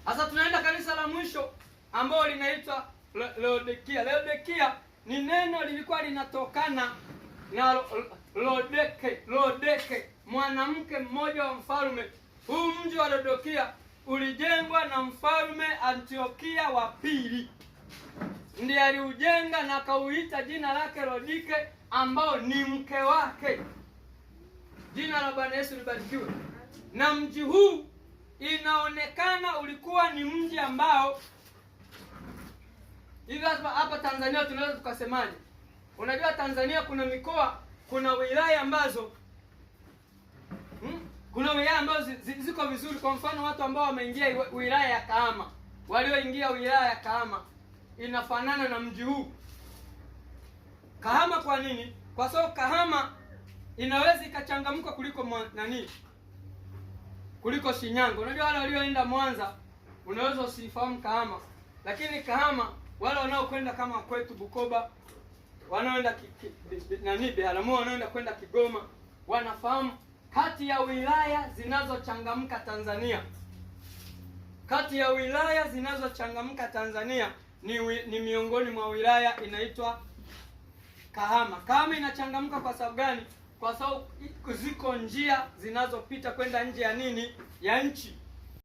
Sasa tunaenda kanisa la mwisho ambalo linaitwa Laodikia. Laodikia ni neno lilikuwa linatokana na Lodeke, mwanamke mmoja wa mfalme. Huu mji wa Laodikia ulijengwa na mfalme Antiokia wa pili, ndiye aliujenga na akauita jina lake Lodike, ambao ni mke wake. Jina la Bwana Yesu libarikiwe. Na mji huu inaonekana ulikuwa ni mji ambao hivi hapa Tanzania tunaweza tukasemaje? Unajua Tanzania kuna mikoa, kuna wilaya ambazo kuna wilaya ambazo ziko vizuri. Kwa mfano watu ambao wameingia wilaya ya Kahama, walioingia wilaya ya Kahama inafanana na mji huu Kahama. Kwa nini? Kwa sababu Kahama inaweza ikachangamka kuliko Shinyanga. Unajua wale walioenda Mwanza unaweza usifahamu Kahama, lakini Kahama wale wanaokwenda kama kwetu Bukoba, wanaoenda Biharamulo, wanaoenda kwenda Kigoma, wanafahamu kati ya wilaya zinazochangamka Tanzania. Kati ya wilaya zinazochangamka Tanzania ni miongoni mwa wilaya inaitwa Kahama. Kahama inachangamka kwa sababu gani? Kwa sababu ziko njia zinazopita kwenda nje ya nchi.